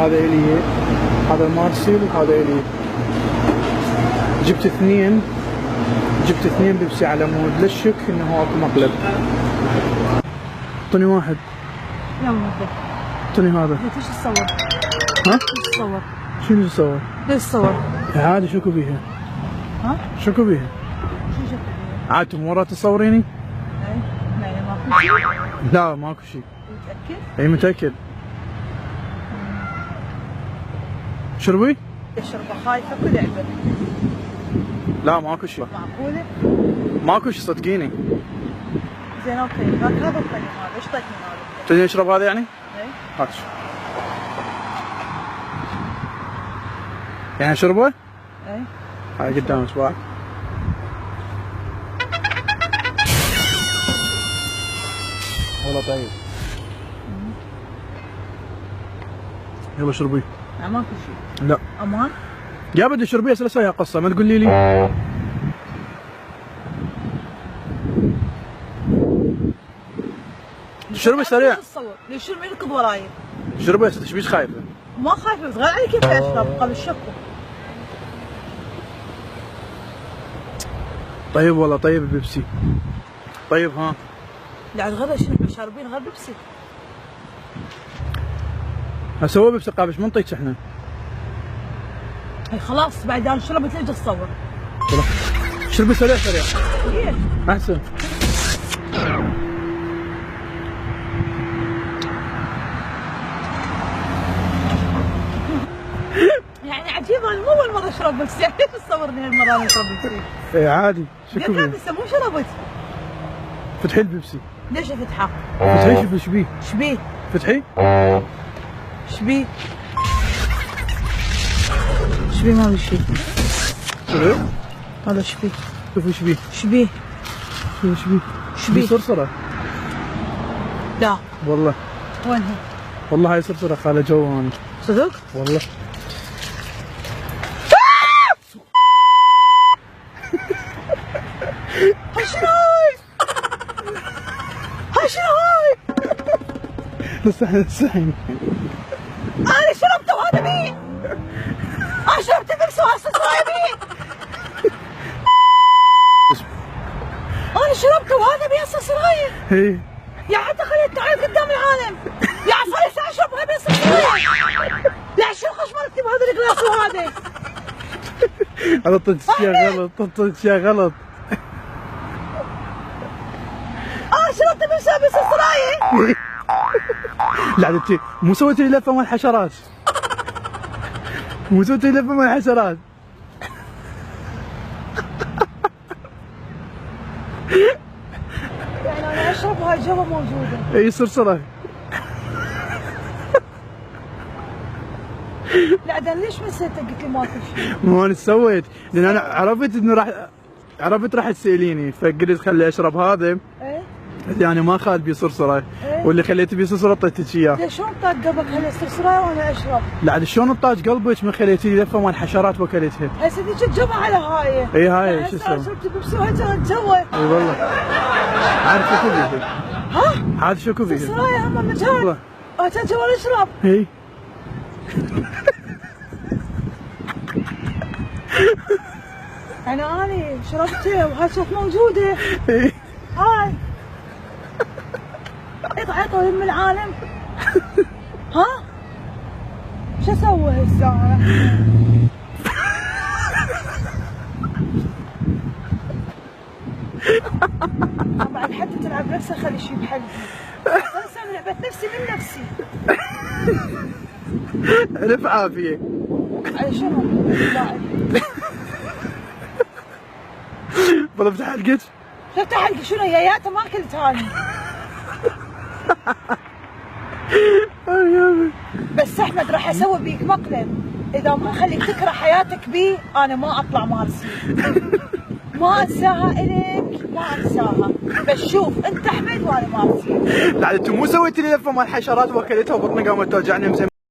هذا الي، هذا مارسيل وهذا الي. جبت اثنين بيبسي على مود لا شك انه اكو مقلب. اعطني واحد. يلا نبدا. اعطني هذا. ليش تصور؟ ها؟ ليش تصور؟ شنو تصور؟ ليش تصور؟ عادي شكو بيها؟ ها؟ شكو بيها؟ شو شكو بيها؟ عاد مرة تصوريني؟ اي لا ماكو شيء. لا ماكو شيء. متأكد؟ اي متأكد. شربي؟ اشربه خايفة بلعبة. لا ماكو شيء. معقولة؟ ماكو شيء صدقيني. زين اوكي، هذا الطريق هذا، ايش طيب من هذا؟ تبي نشرب هذا يعني؟ اي. هات. يعني اشربه؟ اي. هاي قدامك بعد. والله طيب. يلا شربي. لا ماكو شيء. لا. امان؟ يا بدي شربي هسه اسويها قصة ما تقولي لي. شربي سريع. ليش شرب يركض وراي؟ شربي هسه ايش بيك خايفة؟ ما خايفة بس غير علي كيف اشرب قبل شكو. طيب والله طيب البيبسي. طيب ها. لا الغدا شنو احنا شاربين غير بيبسي. هسه هو بيبسي قابش ما نطيك احنا. اي خلاص بعد انا شربت ليش تصور؟ شربي سريع سريع. كيف؟ احسن. يعني عجيب انا مو اول مرة اشرب بيبسي، يعني ليش تصورني هالمرة انا اشرب بيبسي؟ اي عادي شكو قلت بيه؟ لك لسه مو شربت. فتحي البيبسي. ليش افتحه؟ فتحي شوفي ايش بيه؟ ايش بيه؟ فتحي. ايش بيه؟ ايش بيه ما بيه شيء. شنو؟ هذا ايش بيه؟ شوفي ايش بيه؟ ايش بيه؟ ايش بيه؟ ايش بيه؟ صرصرة. لا والله. وينها؟ والله هاي صرصرة خالة جواني. صدق؟ والله. هاي شنو هاي؟ هاي شنو هاي؟ استحي. انا شربته وهذا بيه؟ انا شربت البيبسي وهسه صاير بيه؟ انا شربته وهذا بيه هسه صاير؟ اي. يا حتى خليت تعال قدام العالم. يا صار لسه اشرب وهذا بيه صاير. لا شو خشمرتي بهذا الجلاس وهذا؟ انا طلت اشياء غلط. شربت بيبسي بس صراير. لا انت مو سويتي لي لفه مال الحشرات. مو سويتي لي لفه مال الحشرات. يعني انا اشرب وهاي جوا موجوده. اي صرصره. لا ده ليش نسيت قلت لي ماكو شيء؟ مو انا سويت لان انا عرفت راح تساليني فقلت خلي اشرب هذا. ايه؟ يعني ما خالد بيه صرصره. إيه؟ واللي خليته بيه صرصره اعطيتك اياه. ليش شلون طاق قلبك هلا صرصرايه وانا اشرب؟ لا عاد شلون طاج قلبك من خليتي لي لفه مال الحشرات وكلتها. هسه ذيك الجمعه على هاي. اي هاي شو اسمه؟ شربت بيبسي وهي كانت جوا. اي والله. عارف شكو بيه؟ ها؟ عاد شكو بيه؟ صرصرايه هم مجال. والله. كان جوا اشرب. اي. يعني اني شربته وهاي شوف موجوده. اي. هاي. عطوا يم العالم. ها؟ شو اسوي هسه انا؟ طبعا حتى تلعب نفسها خلي شي بحلبي. انا لعبت نفسي من نفسي. الف عافيه. على شنو؟ لا والله فتح حلقك. فتح حلقي شنو ياياته ما اكلت هاني. بس احمد راح اسوي بيك مقلب، اذا ما اخليك تكره حياتك بي انا ما اطلع مارسي. ما انساها الك ما انساها، بس شوف انت احمد وانا مارسي. لا انت مو سويتي لي لفه مال الحشرات وكلتها وبطني قامت توجعني